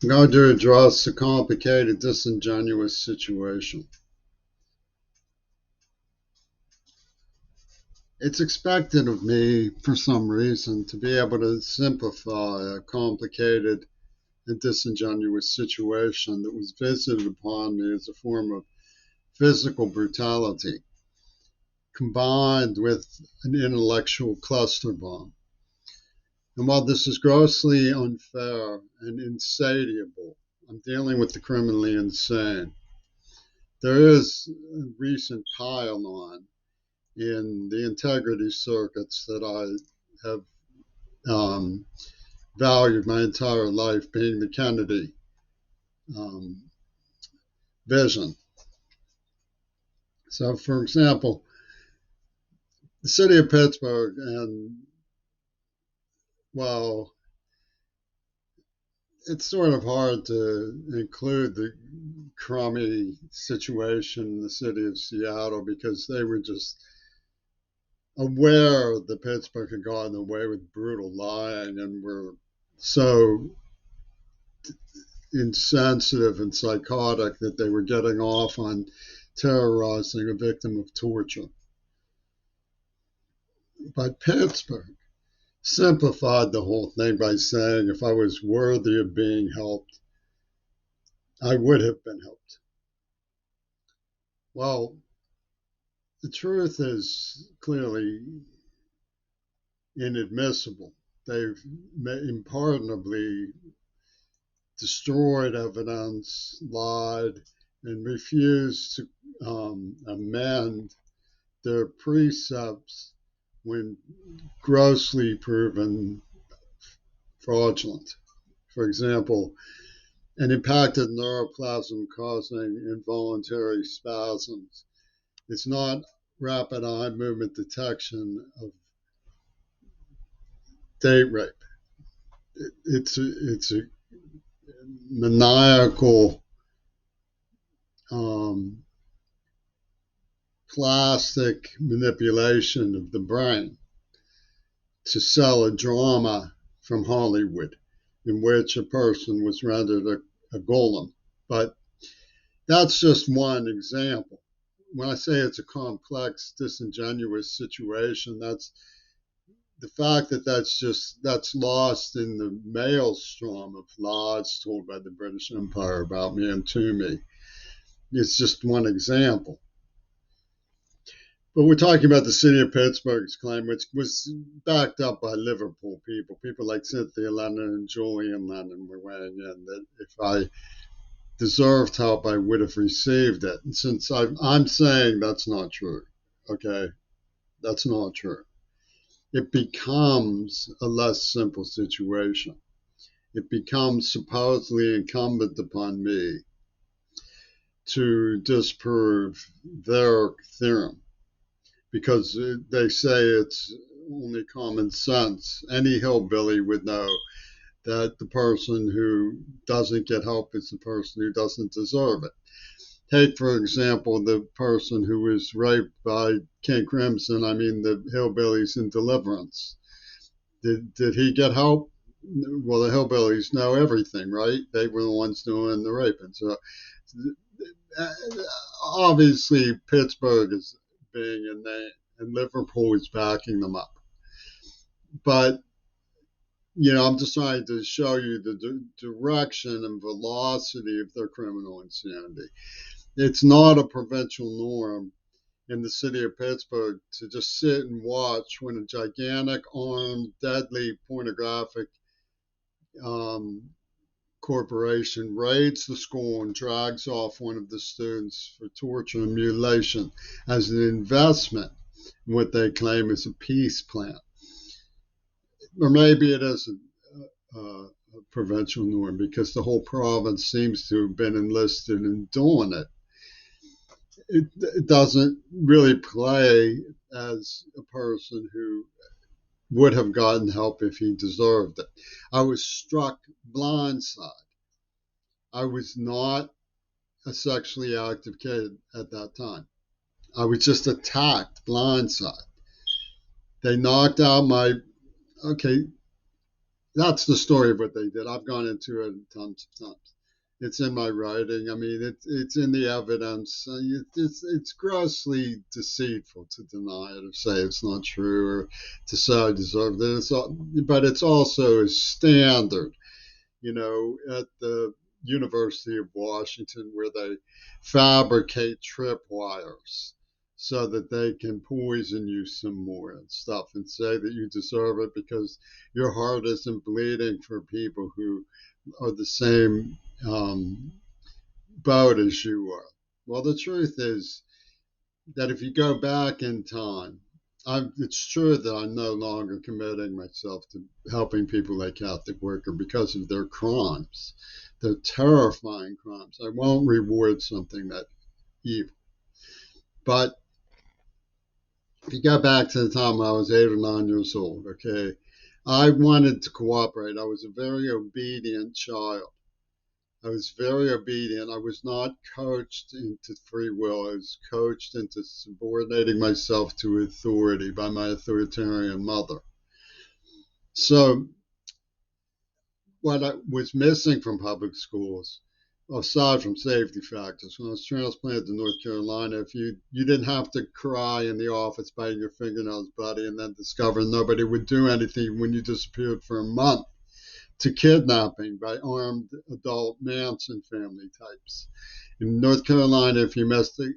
I'm going to address a complicated, disingenuous situation. It's expected of me, for some reason, to be able to simplify a complicated and disingenuous situation that was visited upon me as a form of physical brutality combined with an intellectual cluster bomb. And while this is grossly unfair and insatiable, I'm dealing with the criminally insane. There is a recent pile on in the integrity circuits that I have um, valued my entire life, being the Kennedy um, vision. So, for example, the city of Pittsburgh, and well, it's sort of hard to include the crummy situation in the city of Seattle because they were just aware that Pittsburgh had gotten away with brutal lying and were so insensitive and psychotic that they were getting off on terrorizing a victim of torture. But Pittsburgh simplified the whole thing by saying if I was worthy of being helped, I would have been helped. Well, the truth is clearly inadmissible. They've impardonably destroyed evidence, lied, and refused to amend their precepts when grossly proven fraudulent. For example, an impacted neuroplasm causing involuntary spasms is not rapid eye movement detection of date rape. It's a maniacal um, plastic manipulation of the brain to sell a drama from Hollywood in which a person was rendered a golem. But that's just one example. When I say it's a complex, disingenuous situation, that's the fact that that's lost in the maelstrom of lies told by the British Empire about me and to me. It's just one example. But we're talking about the city of Pittsburgh's claim, which was backed up by Liverpool people. People like Cynthia Lennon and Julian Lennon were weighing in that if I deserved help, I would have received it. And since I'm saying that's not true, okay, that's not true. It becomes a less simple situation. It becomes supposedly incumbent upon me to disprove their theorem because they say it's only common sense. Any hillbilly would know that the person who doesn't get help is the person who doesn't deserve it. Take, for example, the person who was raped by King Crimson, I mean the hillbillies in Deliverance. Did he get help? Well, the hillbillies know everything, right? They were the ones doing the raping. So obviously, Pittsburgh is being a name, and Liverpool is backing them up. But I'm just trying to show you the direction and velocity of their criminal insanity. It's not a provincial norm in the city of Pittsburgh to just sit and watch when a gigantic, armed, deadly pornographic um, corporation raids the school and drags off one of the students for torture and mutilation as an investment in what they claim is a peace plan. Or maybe it is a provincial norm because the whole province seems to have been enlisted in doing it. It doesn't really play as a person who would have gotten help if he deserved it. I was struck blindside. I was not a sexually active kid at that time. I was just attacked blindside. They knocked out my, okay, that's the story of what they did. I've gone into it tons of times. It's in my writing. I mean, it's in the evidence. It's grossly deceitful to deny it or say it's not true or to say I deserve this. But it's also a standard, at the University of Washington where they fabricate tripwires so that they can poison you some more and stuff and say that you deserve it because your heart isn't bleeding for people who are the same boat as you are. Well, the truth is that if you go back in time, it's true that I'm no longer committing myself to helping people like Catholic Worker because of their crimes. They're terrifying crimes. I won't reward something that evil. But if you go back to the time I was 8 or 9 years old, okay, I wanted to cooperate. I was a very obedient child. I was very obedient. I was not coached into free will. I was coached into subordinating myself to authority by my authoritarian mother. So, what I was missing from public schools, aside from safety factors, when I was transplanted to North Carolina, if you didn't have to cry in the office, biting your fingernails bloody, and then discover nobody would do anything when you disappeared for a month, to kidnapping by armed adult Manson family types. In North Carolina, if you missed a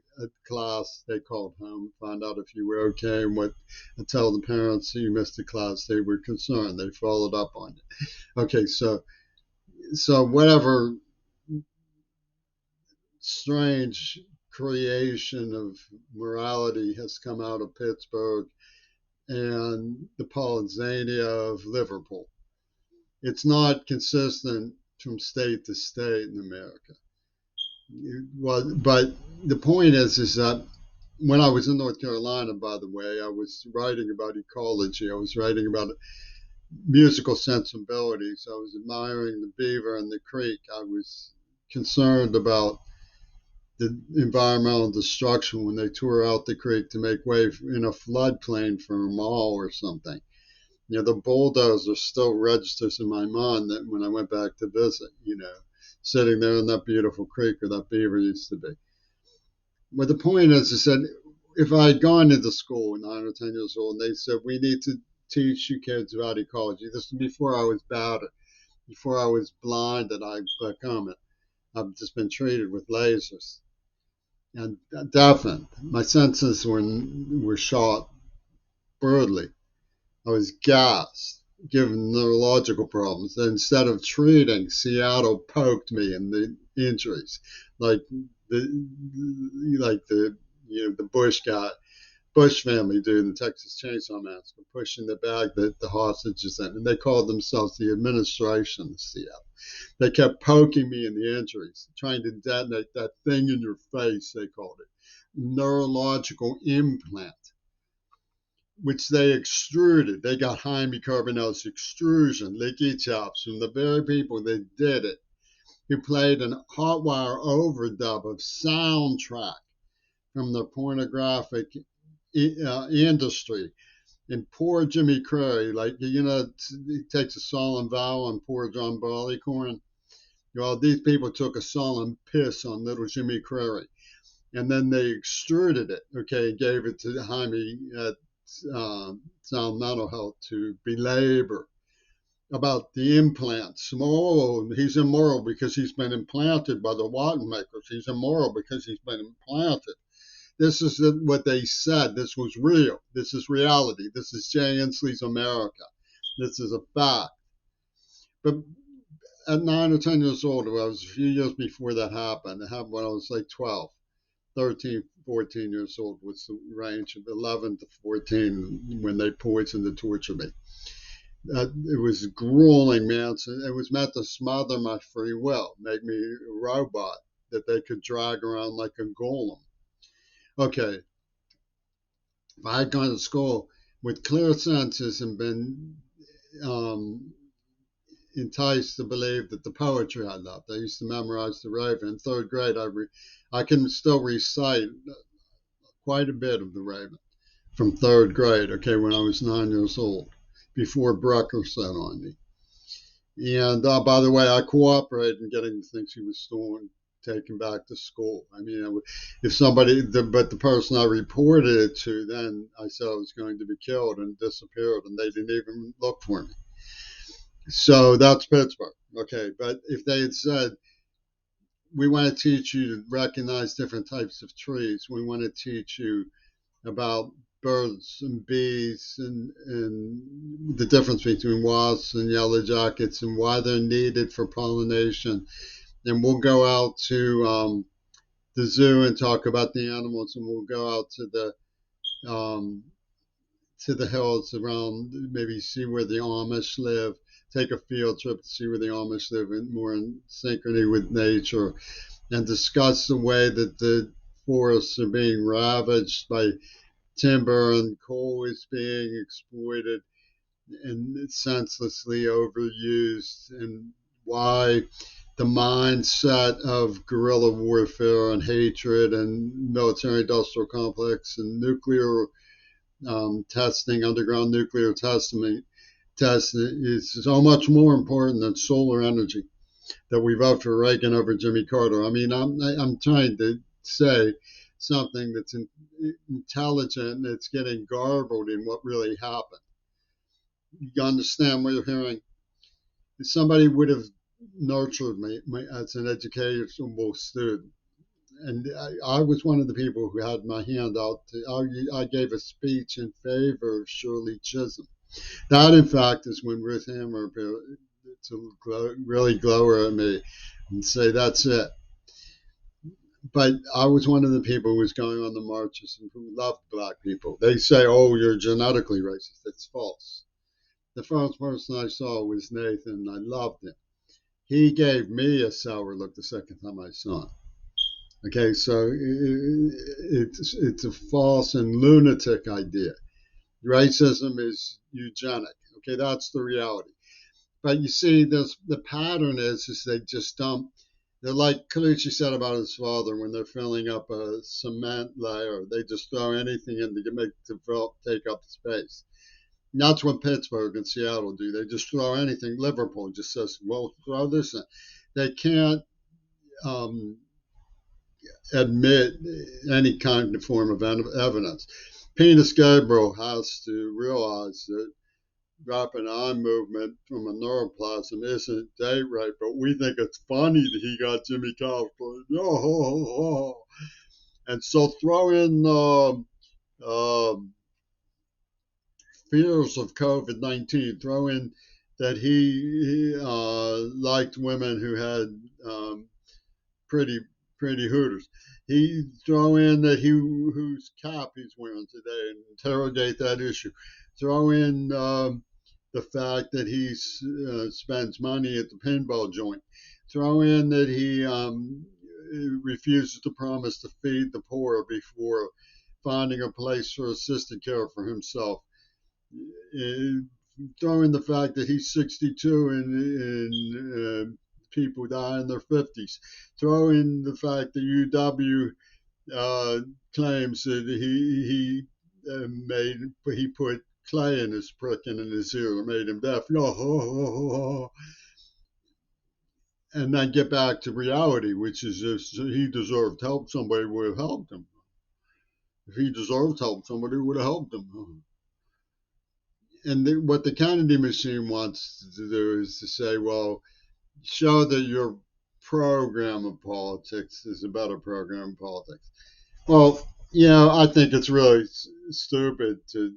class, they called home, find out if you were okay, and tell the parents you missed a class. They were concerned. They followed up on it. Okay, so whatever strange creation of morality has come out of Pittsburgh and the Polyxenia of Liverpool. It's not consistent from state to state in America. Well, but the point is that when I was in North Carolina, by the way, I was writing about ecology. I was writing about musical sensibilities. I was admiring the beaver and the creek. I was concerned about the environmental destruction when they tore out the creek to make way in a floodplain for a mall or something. The bulldozer still registers in my mind that when I went back to visit, sitting there in that beautiful creek where that beaver used to be. But the point is that if I had gone into school at 9 or 10 years old and they said, we need to teach you kids about ecology, this was before I was battered, before I was blind and I become it. I've just been treated with lasers and deafened. My senses were shot brutally. I was gassed, given neurological problems. And instead of treating, Seattle poked me in the injuries, like the Bush family do in the Texas Chainsaw Massacre, pushing the bag that the hostages in, and they called themselves the administration of Seattle. They kept poking me in the injuries, trying to detonate that thing in your face. They called it neurological implant, which they extruded. They got Jaime Carbonell's extrusion, leaky chops from the very people that did it, who played a hot wire overdub of soundtrack from the pornographic industry. And poor Jimmy Curry, he takes a solemn vow on poor John Barleycorn. Well, these people took a solemn piss on little Jimmy Curry. And then they extruded it, okay, and gave it to Jaime at Sound Mental Health to belabor about the implants. Oh, he's immoral because he's been implanted by the Wattenmakers. He's immoral because he's been implanted. This is what they said. This was real. This is reality. This is Jay Inslee's America. This is a fact. But at 9 or 10 years old, it was a few years before that happened. It happened when I was like 12. 13, 14 years old was the range of 11 to 14 when they poisoned and tortured me. It was grueling, man. So it was meant to smother my free will, make me a robot that they could drag around like a golem. Okay, if I had gone to school with clear senses and been enticed to believe that the poetry I loved, I used to memorize the Raven. In third grade, I can still recite quite a bit of the Raven from third grade, okay, when I was 9 years old, before Brucker set on me. And by the way, I cooperated in getting the things he was stolen taken back to school. I mean, if somebody, but the person I reported it to, then I said I was going to be killed and disappeared, and they didn't even look for me. So that's Pittsburgh. Okay, but if they had said, we want to teach you to recognize different types of trees, we want to teach you about birds and bees and the difference between wasps and yellow jackets and why they're needed for pollination. And we'll go out the zoo and talk about the animals, and we'll go out um, to the hills around, maybe see where the Amish live, take a field trip to see where the Amish live, and more in synchrony with nature, and discuss the way that the forests are being ravaged by timber and coal is being exploited and senselessly overused, and why the mindset of guerrilla warfare and hatred and military industrial complex and nuclear testing, underground nuclear testing is so much more important than solar energy, that we vote for Reagan over Jimmy Carter. I mean, I'm trying to say something that's intelligent and it's getting garbled in what really happened. You understand what you're hearing? If somebody would have nurtured me as an educational student, and I was one of the people who had my hand out. I gave a speech in favor of Shirley Chisholm. That, in fact, is when Ruth Hammer appeared to really glower at me and say, that's it. But I was one of the people who was going on the marches and who loved black people. They say, oh, you're genetically racist. That's false. The first person I saw was Nathan. I loved him. He gave me a sour look the second time I saw him. Okay, so it's a false and lunatic idea. Racism is eugenic. Okay, that's the reality. But you see, the pattern is they just dump. They're like Colucci said about his father when they're filling up a cement layer. They just throw anything in to make to take up space. And that's what Pittsburgh and Seattle do. They just throw anything. Liverpool just says, "Well, throw this in." They can't um, admit any kind of form of evidence. Penis Gabriel has to realize that rapid eye movement from a neuroplasm isn't date rape, but we think it's funny that he got Jimmy Caulfield. Oh, and so throw in fears of COVID 19, throw in that he liked women who had pretty pretty hooters. He throw in that he whose cap he's wearing today and interrogate that issue. Throw in the fact that he spends money at the pinball joint. Throw in that he refuses to promise to feed the poor before finding a place for assisted care for himself. Uh, Throw in the fact that he's 62 and people die in their 50s. Throw in the fact that UW claims that he put clay in his prick and in his ear and made him deaf. And then get back to reality, which is if he deserved help, somebody would have helped him. If he deserved help, somebody would have helped him. And what the Kennedy machine wants to do is to say, well, show that your program of politics is a better program of politics. Well, I think it's really stupid to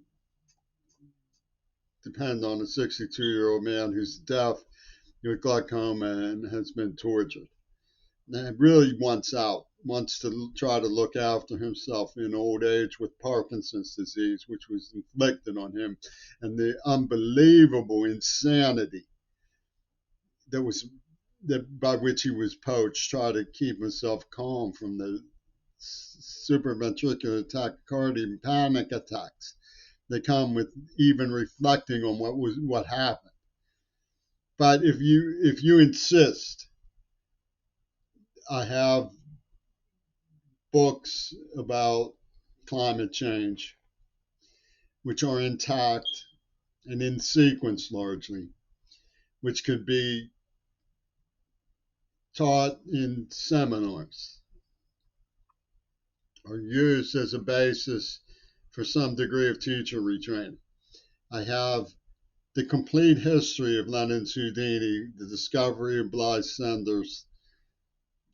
depend on a 62-year-old man who's deaf with glaucoma and has been tortured. And really wants to try to look after himself in old age with Parkinson's disease, which was inflicted on him, and the unbelievable insanity that was by which he was poached, try to keep himself calm from the supraventricular tachycardia panic attacks that come with even reflecting on what happened. But if you insist, I have books about climate change which are intact and in sequence largely, which could be taught in seminars or used as a basis for some degree of teacher retraining. I have the complete history of Lenin's Houdini, the discovery of Bly Sanders,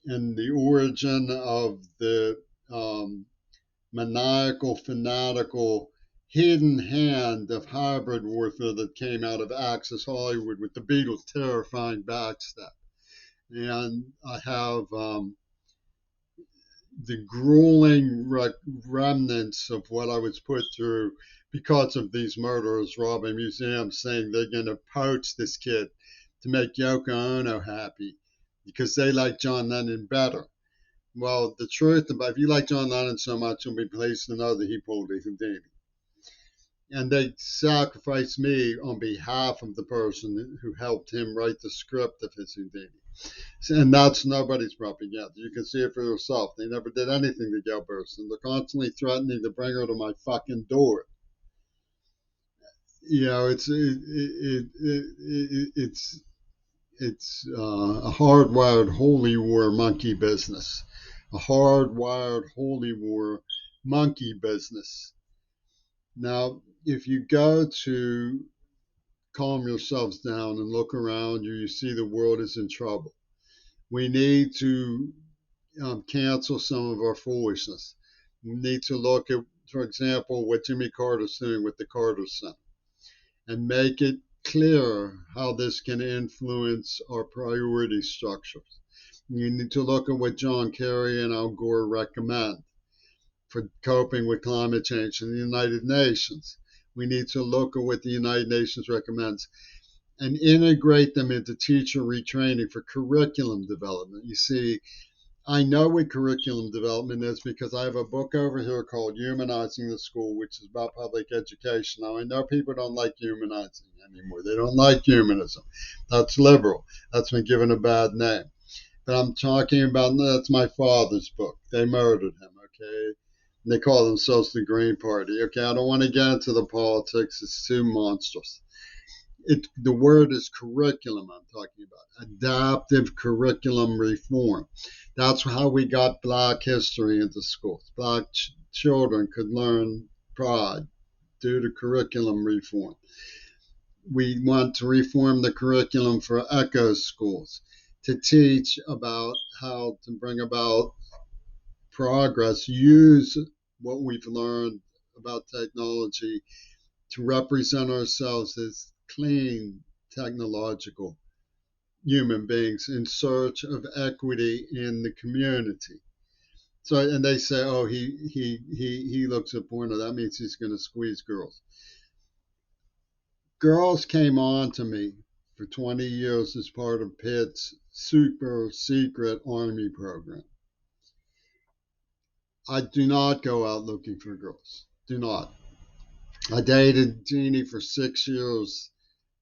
and the origin of the maniacal, fanatical, hidden hand of hybrid warfare that came out of Access Hollywood with the Beatles' terrifying backstep. And I have the grueling remnants of what I was put through because of these murderers robbing museums, saying they're going to poach this kid to make Yoko Ono happy because they like John Lennon better. Well, the truth about if you like John Lennon so much, you'll be pleased to know that he pulled a Houdini. And they sacrificed me on behalf of the person who helped him write the script of his Houdini. And that's nobody's propaganda. You can see it for yourself. They never did anything to Gail Burstyn. They're constantly threatening to bring her to my fucking door. You know, it's a hardwired holy war monkey business, a hardwired holy war monkey business. Now, if you go to calm yourselves down and look around you, you see the world is in trouble. We need to cancel some of our foolishness. We need to look at, for example, what Jimmy Carter's doing with the Carter Center and make it clear how this can influence our priority structures. You need to look at what John Kerry and Al Gore recommend for coping with climate change in the United Nations. We need to look at what the United Nations recommends and integrate them into teacher retraining for curriculum development. You see, I know what curriculum development is because I have a book over here called Humanizing the School, which is about public education. Now, I know people don't like humanizing anymore. They don't like humanism. That's liberal. That's been given a bad name. But I'm talking about, that's my father's book. They murdered him, okay? And they call themselves the Green Party. Okay, I don't want to get into the politics. It's too monstrous. The word is curriculum I'm talking about, adaptive curriculum reform. That's how we got Black history into schools. Black children could learn pride due to curriculum reform. We want to reform the curriculum for echo schools to teach about how to bring about progress, use what we've learned about technology to represent ourselves as clean, technological human beings in search of equity in the community. So, and they say, oh, he looks at porno. That means he's going to squeeze girls. Girls came on to me for 20 years as part of Pitt's super secret army program. I do not go out looking for girls. Do not. I dated Jeannie for 6 years,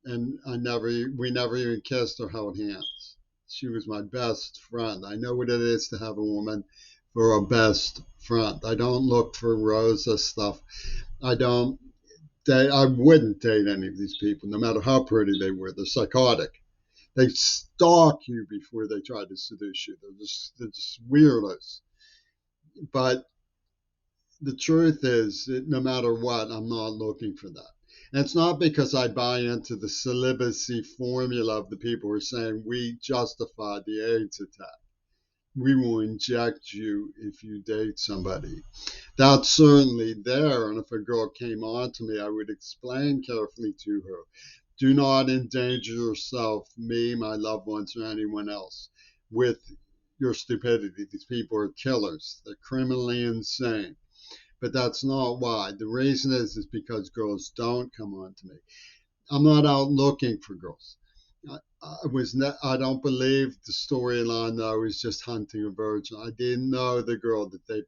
and we never even kissed or held hands. She was my best friend. I know what it is to have a woman for a best friend. I don't look for Rosa stuff. I wouldn't date any of these people, no matter how pretty they were. They're psychotic. They stalk you before they try to seduce you. They're just weirdos. But the truth is, no matter what, I'm not looking for that. And it's not because I buy into the celibacy formula of the people who are saying we justified the AIDS attack. We will inject you if you date somebody. That's certainly there. And if a girl came on to me, I would explain carefully to her, do not endanger yourself, me, my loved ones, or anyone else with your stupidity. These people are killers. They're criminally insane. But that's not why. The reason is because girls don't come on to me. I'm not out looking for girls. I don't believe the storyline that I was just hunting a virgin. I didn't know the girl that they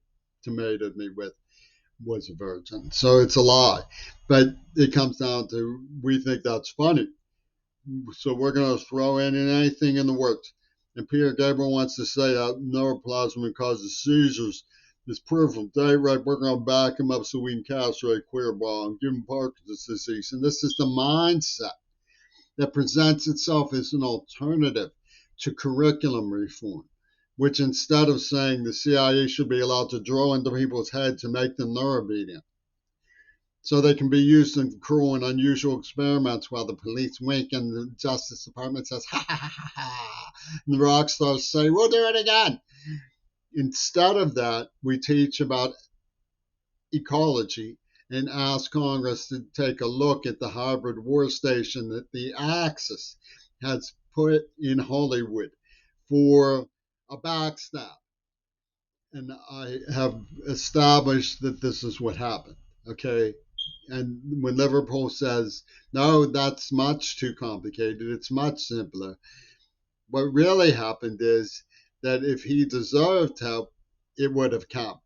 tomatoed me with was a virgin. So it's a lie. But it comes down to we think that's funny. So we're going to throw in anything in the works. And Peter Gabriel wants to say that neuroplasmin causes seizures. It's proof from Dayrek. We're going to back him up so we can castrate queer ball and give him Parkinson's disease. And this is the mindset that presents itself as an alternative to curriculum reform, which instead of saying the CIA should be allowed to drill into people's heads to make them more obedient, so they can be used in cruel and unusual experiments while the police wink and the Justice Department says, ha ha ha ha ha. And the rock stars say, we'll do it again. Instead of that, we teach about ecology and ask Congress to take a look at the hybrid war station that the Axis has put in Hollywood for a backstab. And I have established that this is what happened. Okay. And when Liverpool says, no, that's much too complicated, it's much simpler. What really happened is that if he deserved help, it would have come.